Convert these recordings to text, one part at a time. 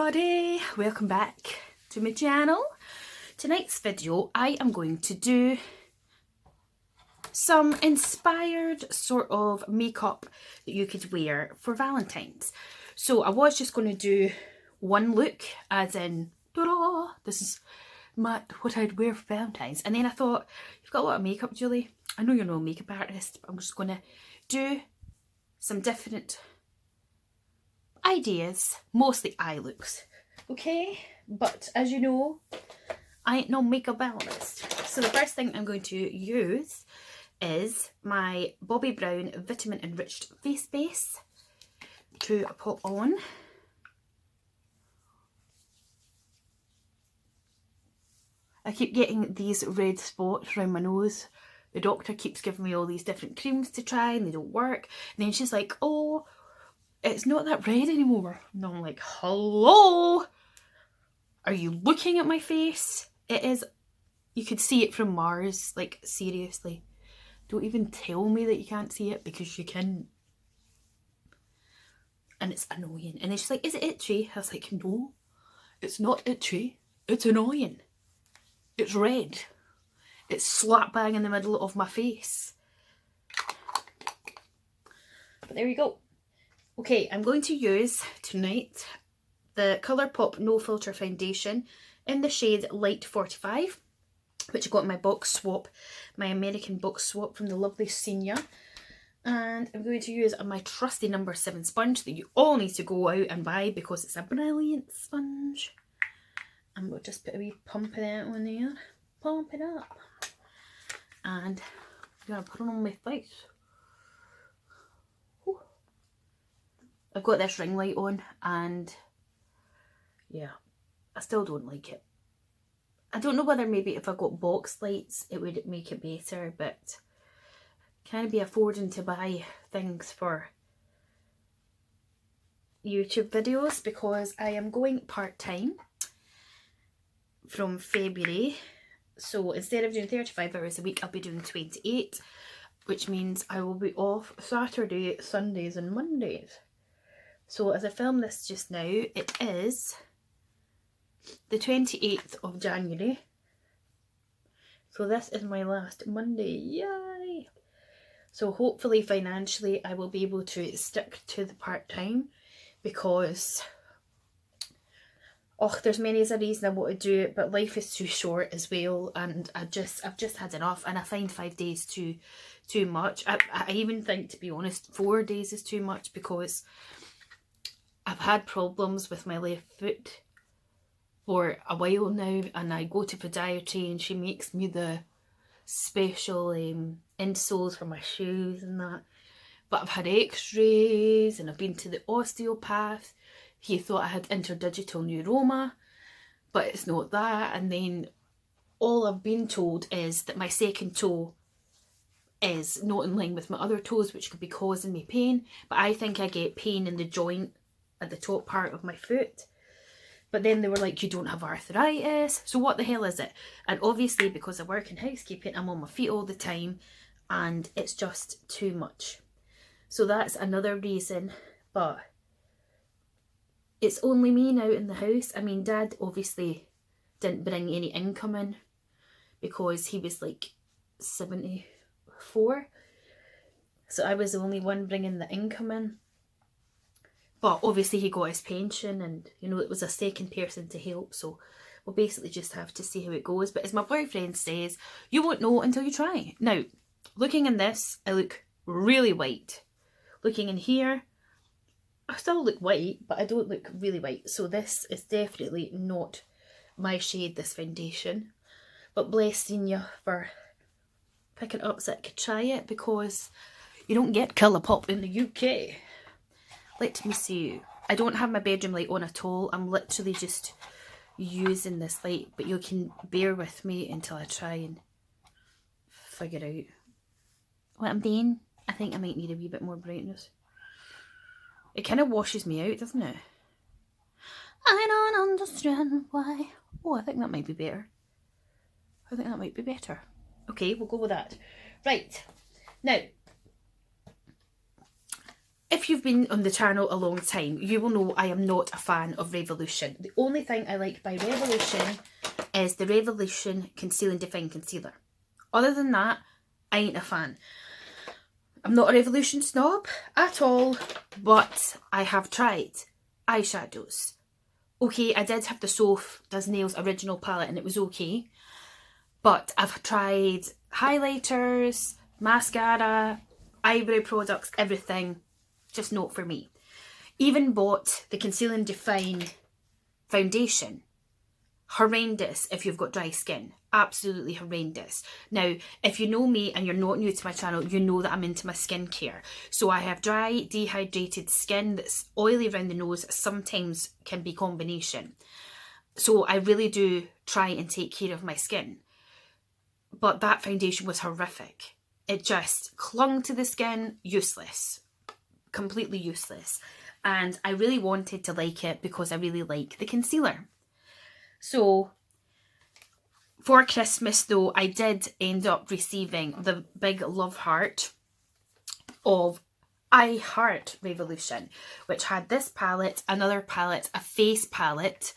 everybody, welcome back to my channel. Tonight's video I am going to do some inspired sort of makeup that you could wear for Valentine's. So I was just going to do one look, as in ta-da, this is what I'd wear for Valentine's, and then I thought, you've got a lot of makeup, Julie. I know you're no makeup artist, but I'm just going to do some different ideas, mostly eye looks, okay? But as you know, I ain't no makeup artist. So the first thing I'm going to use is my Bobbi Brown Vitamin Enriched Face Base to put on. I keep getting these red spots around my nose. The doctor keeps giving me all these different creams to try and they don't work. And then she's like, oh, it's not that red anymore. And I'm like, hello? Are you looking at my face? It is, you could see it from Mars. Like, seriously. Don't even tell me that you can't see it, because you can. And it's annoying. And then she's like, is it itchy? I was like, no, it's not itchy. It's annoying. It's red. It's slap bang in the middle of my face. But there you go. Okay, I'm going to use tonight the Colourpop No Filter Foundation in the shade Light 45, which I got in my box swap, my American box swap from the lovely Senior. And I'm going to use my trusty number 7 sponge that you all need to go out and buy because it's a brilliant sponge. And we'll just put a wee pump of that on there. Pump it up. And I'm going to put it on my face. I've got this ring light on and yeah, I still don't like it. I don't know whether maybe if I got box lights it would make it better, but can't be affording to buy things for YouTube videos because I am going part-time from February. So instead of doing 35 hours a week, I'll be doing 28, which means I will be off Saturday, Sundays and Mondays. So as I film this just now, it is the 28th of January. So this is my last Monday. Yay! So hopefully financially I will be able to stick to the part-time because there's many a reason I want to do it, but life is too short as well, and I've just had enough, and I find 5 days too much. I even think, to be honest, 4 days is too much because I've had problems with my left foot for a while now, and I go to podiatry and she makes me the special insoles for my shoes and that. But I've had x-rays and I've been to the osteopath. He thought I had interdigital neuroma, but it's not that. And then all I've been told is that my second toe is not in line with my other toes, which could be causing me pain. But I think I get pain in the joint at the top part of my foot. But then they were like, you don't have arthritis, so what the hell is it? And obviously because I work in housekeeping, I'm on my feet all the time and it's just too much. So that's another reason, but it's only me now in the house. I mean, Dad obviously didn't bring any income in because he was like 74. So I was the only one bringing the income in. But obviously he got his pension and, you know, it was a second person to help. So we'll basically just have to see how it goes. But as my boyfriend says, you won't know until you try. Now, looking in this, I look really white. Looking in here, I still look white, but I don't look really white. So this is definitely not my shade, this foundation. But bless Senior for picking it up so I could try it, because you don't get Colourpop in the UK. Let me see. I don't have my bedroom light on at all. I'm literally just using this light, but you can bear with me until I try and figure out what I'm doing. I think I might need a wee bit more brightness. It kind of washes me out, doesn't it? I don't understand why. Oh, I think that might be better. I think that might be better. Okay, we'll go with that. Right. Now, if you've been on the channel a long time, you will know I am not a fan of Revolution. The only thing I like by Revolution is the Revolution Conceal and Define Concealer. Other than that, I ain't a fan. I'm not a Revolution snob at all, but I have tried eyeshadows. Okay, I did have the Soph Does Nails original palette and it was okay. But I've tried highlighters, mascara, eyebrow products, everything. Just not for me. Even bought the Conceal and Define foundation. Horrendous if you've got dry skin. Absolutely horrendous. Now, if you know me and you're not new to my channel, you know that I'm into my skincare. So I have dry, dehydrated skin that's oily around the nose. Sometimes can be combination. So I really do try and take care of my skin. But that foundation was horrific. It just clung to the skin, useless. Completely useless. And I really wanted to like it because I really like the concealer. So for Christmas though, I did end up receiving the big love heart of I Heart Revolution, which had this palette, another palette, a face palette,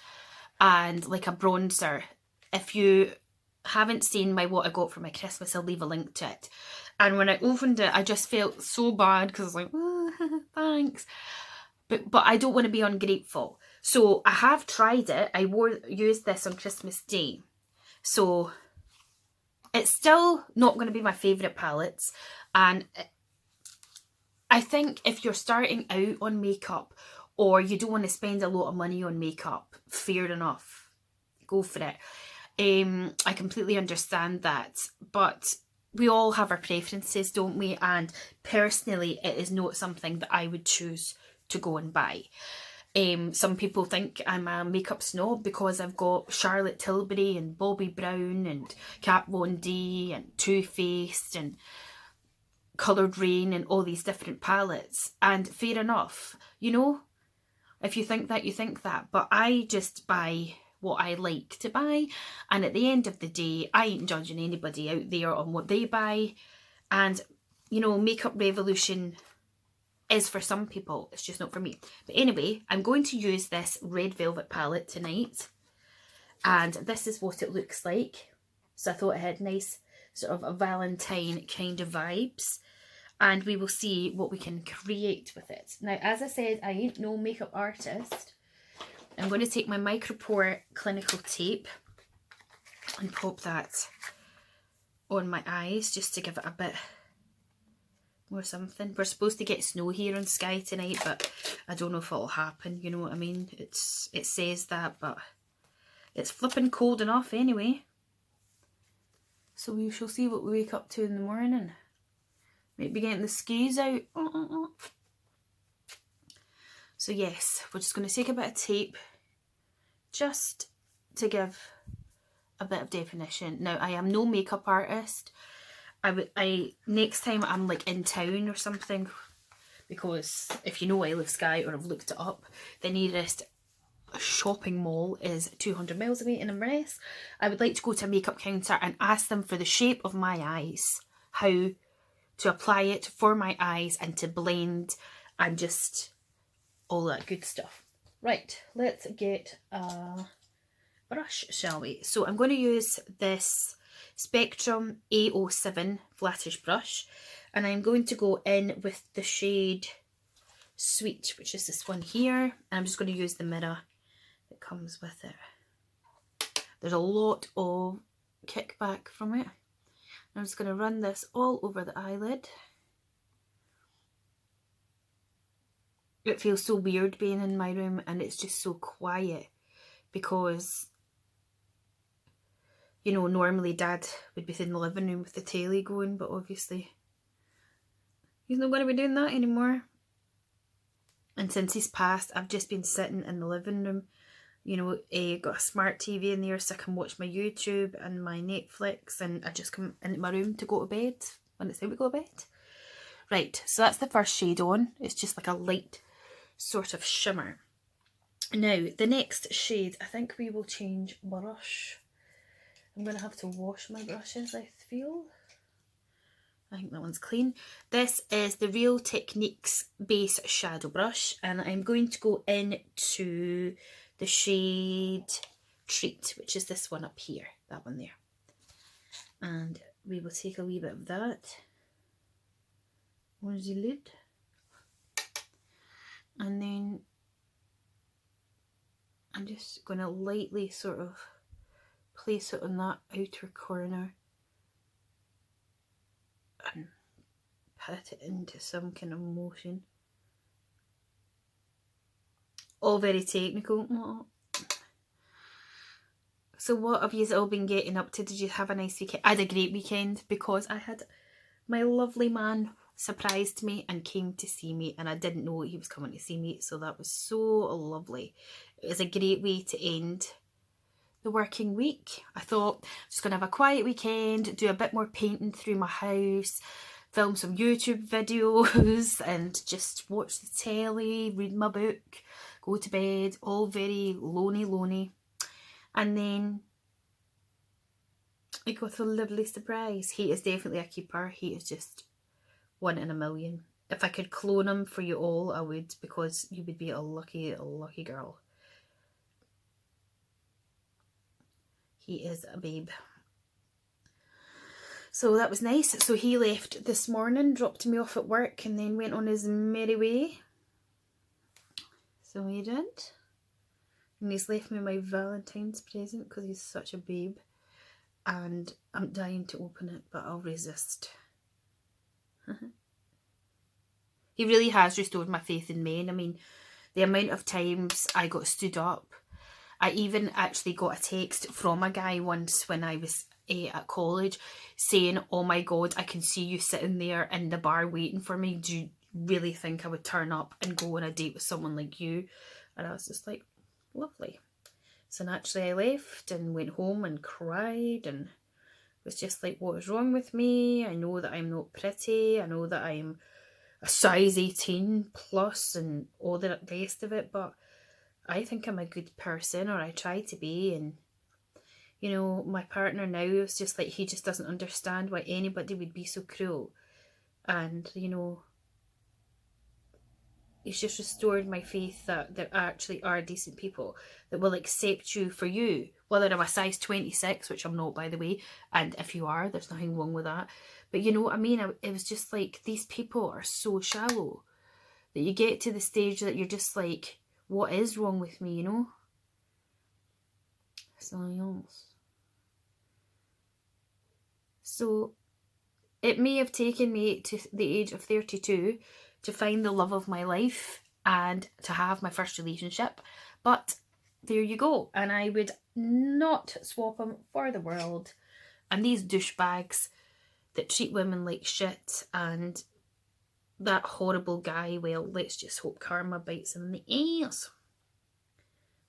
and like a bronzer. If you haven't seen what I got for my Christmas, I'll leave a link to it. And when I opened it, I just felt so bad because I was like, oh, thanks. But I don't want to be ungrateful. So I have tried it. I used this on Christmas Day. So it's still not going to be my favourite palettes. And I think if you're starting out on makeup or you don't want to spend a lot of money on makeup, fair enough. Go for it. I completely understand that. But we all have our preferences, don't we? And personally, it is not something that I would choose to go and buy. Some people think I'm a makeup snob because I've got Charlotte Tilbury and Bobbi Brown and Kat Von D and Too Faced and Coloured Rain and all these different palettes. And fair enough, you know, if you think that, you think that. But I just buy what I like to buy, and at the end of the day, I ain't judging anybody out there on what they buy. And you know, Makeup Revolution is for some people, it's just not for me. But anyway, I'm going to use this Red Velvet palette tonight, and this is what it looks like. So I thought it had nice sort of a Valentine kind of vibes, and we will see what we can create with it. Now, as I said, I ain't no makeup artist. I'm going to take my Micropore clinical tape and pop that on my eyes just to give it a bit more something. We're supposed to get snow here on Skye tonight, but I don't know if it'll happen, you know what I mean? It says that, but it's flipping cold enough anyway. So we shall see what we wake up to in the morning. Maybe getting the skis out. So yes, we're just going to take a bit of tape just to give a bit of definition. Now, I am no makeup artist. Next time I'm like in town or something, because if you know Isle of Skye or have looked it up, the nearest shopping mall is 200 miles away in Inverness. I would like to go to a makeup counter and ask them for the shape of my eyes, how to apply it for my eyes and to blend and just all that good stuff. Right, let's get a brush, shall we? So I'm going to use this Spectrum A07 flattish brush, and I'm going to go in with the shade Sweet, which is this one here, and I'm just going to use the mirror that comes with it. There's a lot of kickback from it. I'm just going to run this all over the eyelid. It feels so weird being in my room and it's just so quiet because, you know, normally Dad would be in the living room with the telly going, but obviously he's not going to be doing that anymore. And since he's passed, I've just been sitting in the living room, you know, got a smart TV in there so I can watch my YouTube and my Netflix, and I just come into my room to go to bed when it's time to go to bed. Right, so that's the first shade on. It's just like a light sort of shimmer. Now, the next shade, I think we will change brush. I'm going to have to wash my brushes, I feel. I think that one's clean. This is the Real Techniques Base Shadow Brush, and I'm going to go into the shade Treat, which is this one up here, that one there. And we will take a wee bit of that. Where's the lid? And then I'm just going to lightly sort of place it on that outer corner and put it into some kind of motion. All very technical. Oh. So what have you all been getting up to? Did you have a nice weekend? I had a great weekend because I had my lovely man surprised me and came to see me, and I didn't know he was coming to see me, so that was so lovely. It was a great way to end the working week. I thought just gonna have a quiet weekend, do a bit more painting through my house, film some YouTube videos and just watch the telly, read my book, go to bed, all very lonely. And then I got a lovely surprise. He is definitely a keeper. He is just 1 in a million. If I could clone him for you all, I would, because you would be a lucky girl. He is a babe. So that was nice. So he left this morning, dropped me off at work, and then went on his merry way. So he did. And he's left me my Valentine's present because he's such a babe. And I'm dying to open it, but I'll resist. He really has restored my faith in men. I mean, the amount of times I got stood up. I even actually got a text from a guy once when I was at college saying, oh my god, I can see you sitting there in the bar waiting for me. Do you really think I would turn up and go on a date with someone like you? And I was just like, lovely. So naturally I left and went home and cried and was just like, what is wrong with me? I know that I'm not pretty. I know that I'm a size 18 plus and all the rest of it, but I think I'm a good person, or I try to be. And you know, my partner now is just like, he just doesn't understand why anybody would be so cruel. And you know, it's just restored my faith that there actually are decent people that will accept you for you, whether I'm a size 26, which I'm not, by the way, and if you are, there's nothing wrong with that. But you know what I mean? It was just like, these people are so shallow that you get to the stage that you're just like, what is wrong with me, you know? Something else. So it may have taken me to the age of 32 to find the love of my life and to have my first relationship, but there you go. And I would not swap him for the world. And these douchebags that treat women like shit, and that horrible guy, well, let's just hope karma bites him in the ass.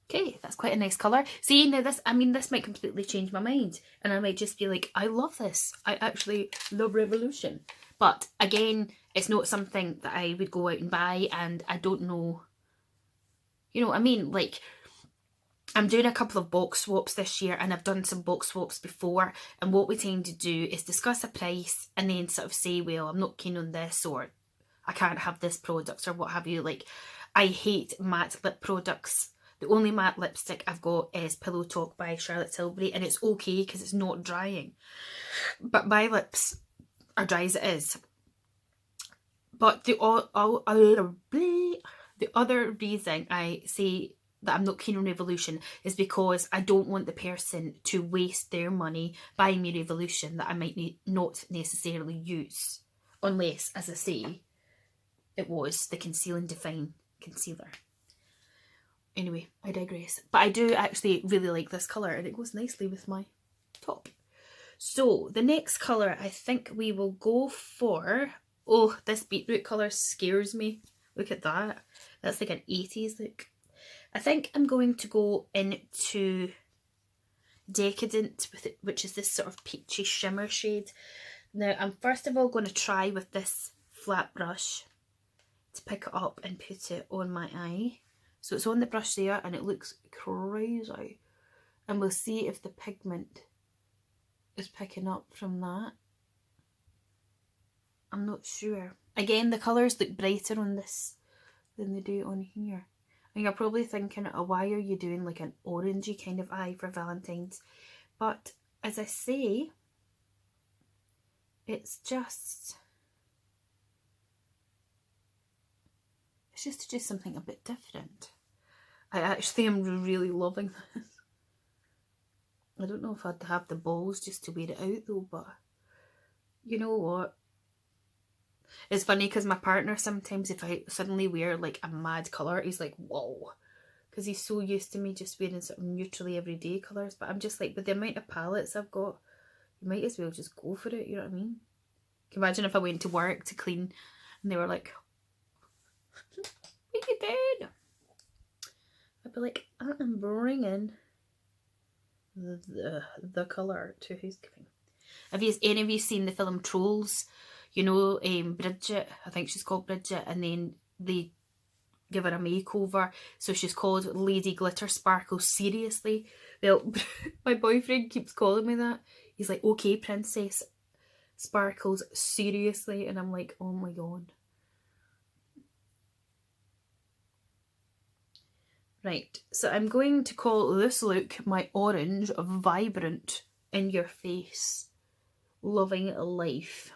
Okay, that's quite a nice colour. See, now this, I mean, this might completely change my mind. And I might just be like, I love this. I actually love Revolution. But again, it's not something that I would go out and buy, and I don't know, you know what I mean? Like, I'm doing a couple of box swaps this year, and I've done some box swaps before, and what we tend to do is discuss a price and then sort of say, well, I'm not keen on this, or I can't have this product, or what have you. Like, I hate matte lip products. The only matte lipstick I've got is Pillow Talk by Charlotte Tilbury, and it's okay because it's not drying. But my lips are dry as it is. But the other reason I say that I'm not keen on Revolution is because I don't want the person to waste their money buying me Revolution that I might not necessarily use. Unless, as I say, it was the Conceal and Define concealer. Anyway, I digress. But I do actually really like this colour, and it goes nicely with my top. So the next colour I think we will go for... Oh, this beetroot colour scares me. Look at that. That's like an 80s look. I think I'm going to go into Decadent, with it, which is this sort of peachy shimmer shade. Now, I'm first of all going to try with this flat brush to pick it up and put it on my eye. So it's on the brush there, and it looks crazy. And we'll see if the pigment is picking up from that. I'm not sure. Again, the colours look brighter on this than they do on here. And you're probably thinking, oh, why are you doing like an orangey kind of eye for Valentine's? But as I say, it's just to do something a bit different. I actually am really loving this. I don't know if I'd have the balls just to wear it out though, but you know what? It's funny because my partner sometimes, if I suddenly wear like a mad colour, he's like, whoa. Because he's so used to me just wearing sort of neutrally everyday colours. But I'm just like, with the amount of palettes I've got, you might as well just go for it, you know what I mean? Can you imagine if I went to work to clean and they were like, what are you doing? I'd be like, I am bringing the colour to housekeeping. Have any of you seen the film Trolls? You know, Bridget, I think she's called Bridget, and then they give her a makeover, so she's called Lady Glitter Sparkles. Seriously? Well, my boyfriend keeps calling me that. He's like, okay, Princess Sparkles, seriously? And I'm like, oh my god. Right, so I'm going to call this look my orange vibrant in your face, loving life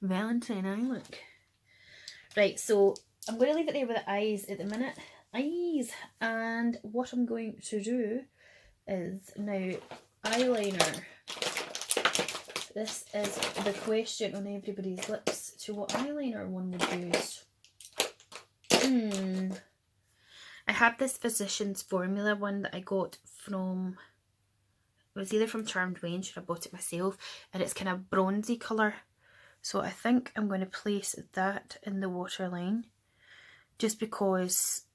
Valentine eye look. Right, so I'm going to leave it there with the eyes at the minute. Eyes. And what I'm going to do is now eyeliner. This is the question on everybody's lips to what eyeliner one would use. I had this Physicians Formula one that I got from, it was either from Charmed Range or I bought it myself, and it's kind of bronzy colour. So I think I'm going to place that in the waterline just because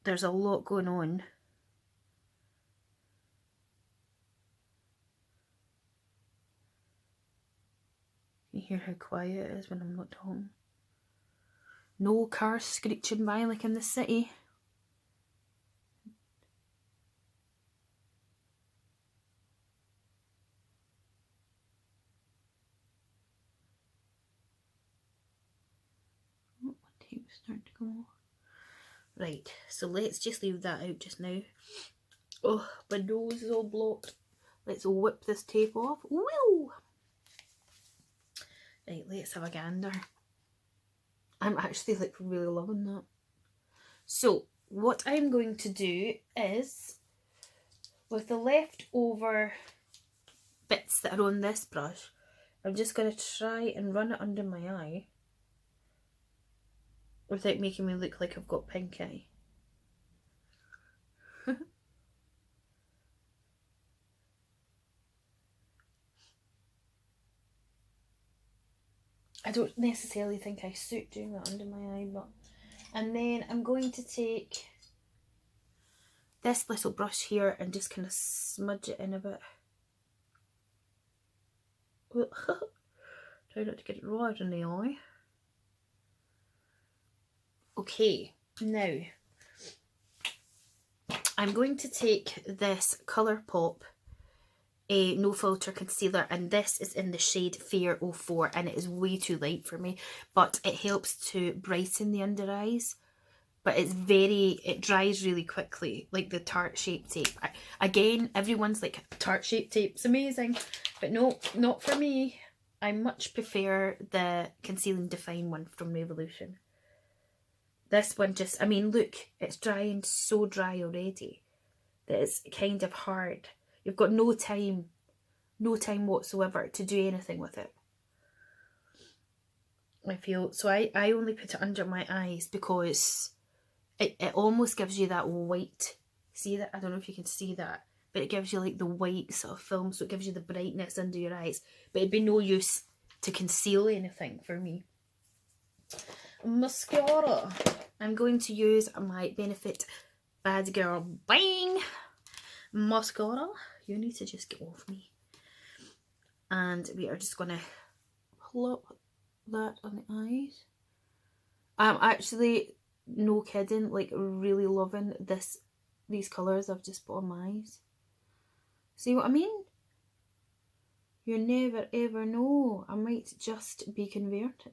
there's a lot going on. You hear how quiet it is when I'm not home. No cars screeching by like in the city. Oh, my tape's starting to go off. Right, so let's just leave that out just now. Oh, my nose is all blocked. Let's whip this tape off. Woo! Right, let's have a gander. I'm actually like really loving that. So what I'm going to do is, with the leftover bits that are on this brush, I'm just going to try and run it under my eye without making me look like I've got pink eye. I don't necessarily think I suit doing that under my eye, but... And then I'm going to take this little brush here and just kind of smudge it in a bit. Try not to get it right in the eye. Okay, now I'm going to take this Colourpop No Filter Concealer, and this is in the shade Fair 04, and it is way too light for me, but it helps to brighten the under eyes. But it dries really quickly, like the Tarte Shape Tape. Again, everyone's like, Tarte Shape Tape's amazing, but no, not for me. I much prefer the Conceal and Define one from Revolution. This one just, I mean, look, it's drying so dry already that it's kind of hard. You've got no time whatsoever to do anything with it, I feel. So I only put it under my eyes because it almost gives you that white, see that? I don't know if you can see that, but it gives you like the white sort of film, so it gives you the brightness under your eyes, but it'd be no use to conceal anything for me. Mascara. I'm going to use my Benefit Bad Girl Bang mascara. You need to just get off me. And we are just going to plop that on the eyes. I'm actually, no kidding, like really loving these colours I've just put on my eyes. See what I mean? You never ever know. I might just be converted.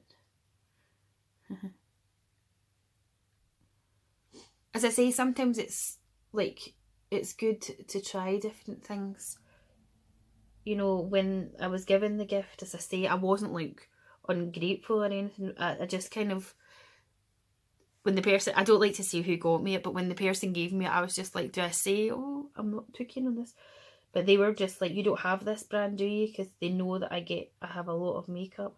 As I say, sometimes it's like, it's good to try different things. You know, when I was given the gift, as I say, I wasn't like ungrateful or anything. I just kind of, when the person, I don't like to say who got me it, but when the person gave me it, I was just like, do I say, oh, I'm not too keen on this? But they were just like, you don't have this brand, do you? Because they know that I have a lot of makeup.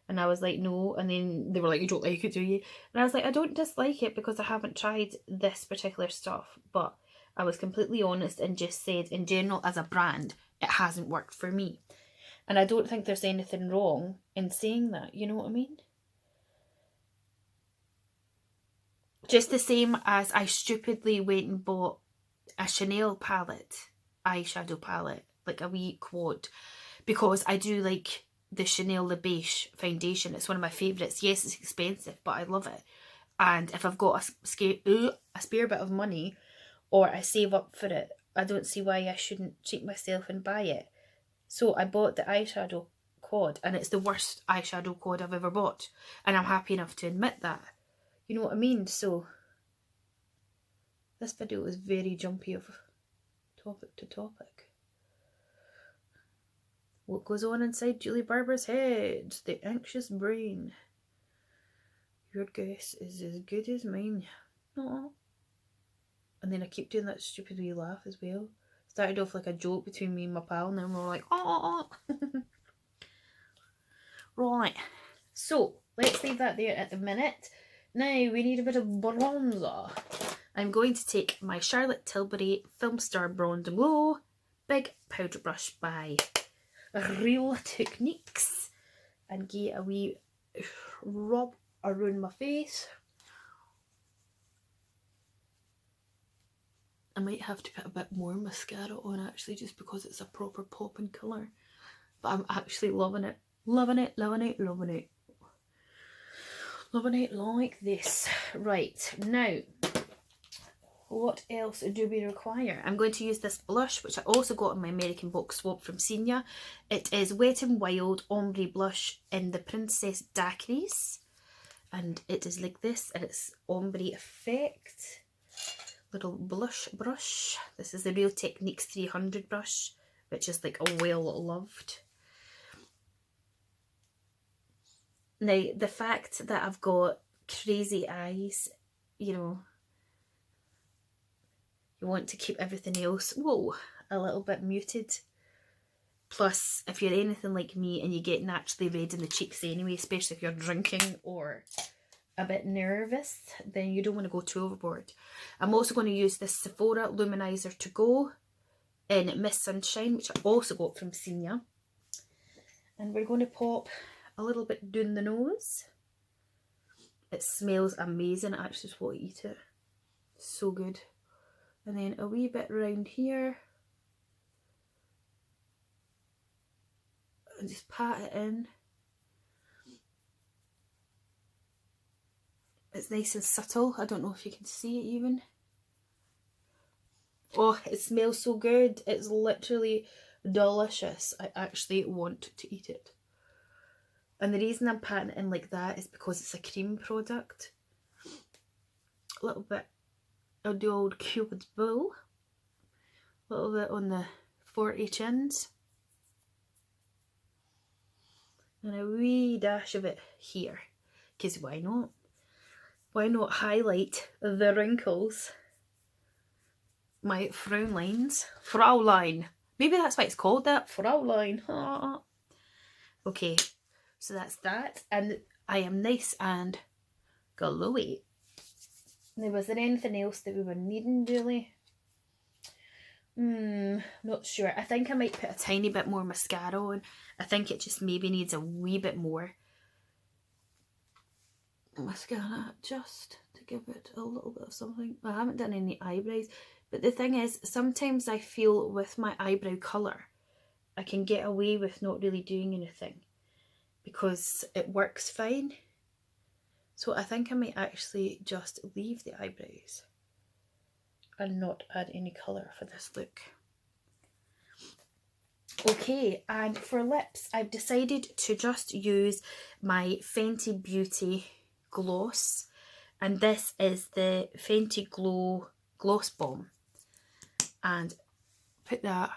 And I was like, no. And then they were like, you don't like it, do you? And I was like, I don't dislike it because I haven't tried this particular stuff. But I was completely honest and just said, in general, as a brand, it hasn't worked for me. And I don't think there's anything wrong in saying that. You know what I mean? Just the same as I stupidly went and bought a Chanel palette, eyeshadow palette, like a wee quad, because I do like the Chanel Le Beige foundation. It's one of my favourites. Yes, it's expensive, but I love it. And if I've got a spare bit of money, or I save up for it, I don't see why I shouldn't treat myself and buy it. So I bought the eyeshadow quad, and it's the worst eyeshadow quad I've ever bought. And I'm happy enough to admit that. You know what I mean? So this video is very jumpy of topic to topic. What goes on inside Julie Barber's head? The anxious brain. Your guess is as good as mine. Aww. And then I keep doing that stupid wee laugh as well. Started off like a joke between me and my pal, and then we were like, oh. Right. So let's leave that there at the minute. Now we need a bit of bronzer. I'm going to take my Charlotte Tilbury Film Star Bronze Glow Big Powder Brush by Real Techniques and get a wee rub around my face. I might have to put a bit more mascara on actually, just because it's a proper popping colour. But I'm actually loving it. Loving it, loving it, loving it. Loving it like this. Right, now, what else do we require? I'm going to use this blush, which I also got in my American box swap from Senior. It is Wet n Wild Ombre Blush in the Princess Daiquiris. And it is like this, and it's ombre effect. Little blush brush. This is the Real Techniques 300 brush, which is like a well-loved. Now, the fact that I've got crazy eyes, you know, you want to keep everything else, whoa, a little bit muted. Plus, if you're anything like me and you get naturally red in the cheeks anyway, especially if you're drinking or a bit nervous, then you don't want to go too overboard. I'm also going to use this Sephora Luminizer To Go in Miss Sunshine, which I also got from Senior. And we're going to pop a little bit down the nose. It smells amazing. I actually just want to eat it. So good. And then a wee bit around here. And just pat it in. It's nice and subtle. I don't know if you can see it even. Oh, it smells so good. It's literally delicious. I actually want to eat it. And the reason I'm patting it in like that is because it's a cream product. A little bit of the old Cupid's bow. A little bit on the 40 chins. And a wee dash of it here. Because why not? Why not highlight the wrinkles? My frown lines. Fraulein. Maybe that's why it's called that. Fraulein. Okay. So that's that, and I am nice and glowy. Now, was there anything else that we were needing, Julie? Not sure. I think I might put a tiny bit more mascara on. I think it just maybe needs a wee bit more mascara just to give it a little bit of something. I haven't done any eyebrows, but the thing is, sometimes I feel with my eyebrow colour, I can get away with not really doing anything, because it works fine. So I think I might actually just leave the eyebrows and not add any colour for this look. Okay, and for lips, I've decided to just use my Fenty Beauty gloss, and this is the Fenty Glow Gloss Bomb, and put that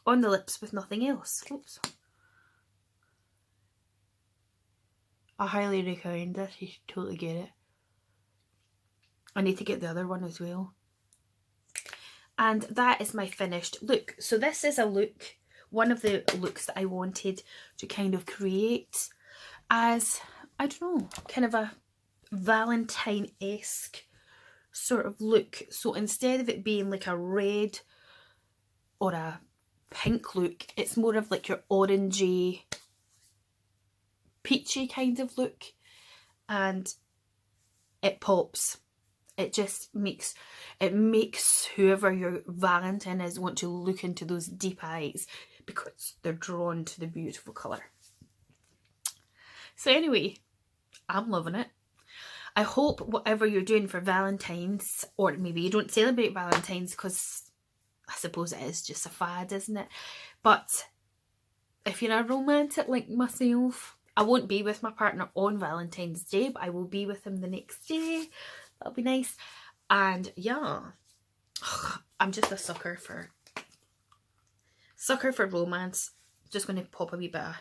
on the lips with nothing else. Oops. I highly recommend this, you should totally get it. I need to get the other one as well. And that is my finished look. So this is a look, one of the looks that I wanted to kind of create as, I don't know, kind of a Valentine-esque sort of look. So instead of it being like a red or a pink look, it's more of like your orangey, peachy kind of look, and it pops. It just makes whoever your Valentine is want to look into those deep eyes because they're drawn to the beautiful colour. So anyway, I'm loving it. I hope whatever you're doing for Valentine's, or maybe you don't celebrate Valentine's because I suppose it is just a fad, isn't it? But if you're a romantic like myself, I won't be with my partner on Valentine's Day, but I will be with him the next day. That'll be nice. And yeah, I'm just a sucker for romance. Just going to pop a wee bit of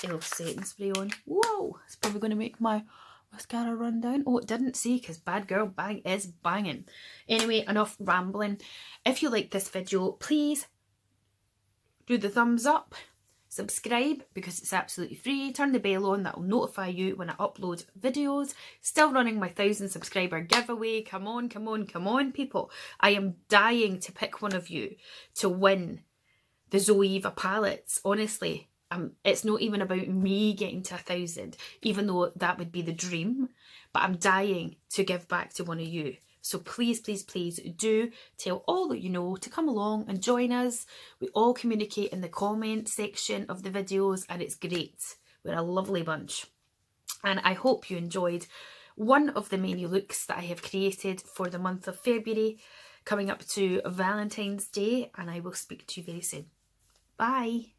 e.l.f. setting spray on. Whoa, it's probably going to make my mascara run down. Oh, it didn't see because Bad Girl Bang is banging. Anyway, enough rambling. If you like this video, please do the thumbs up. Subscribe because it's absolutely free. Turn the bell on, that will notify you when I upload videos. Still running my 1,000 subscriber giveaway. Come on, come on, come on, people. I am dying to pick one of you to win the Zoeva palettes. Honestly, it's not even about me getting to 1,000, even though that would be the dream. But I'm dying to give back to one of you. So please, please, please do tell all that you know to come along and join us. We all communicate in the comment section of the videos and it's great. We're a lovely bunch. And I hope you enjoyed one of the many looks that I have created for the month of February coming up to Valentine's Day, and I will speak to you very soon. Bye.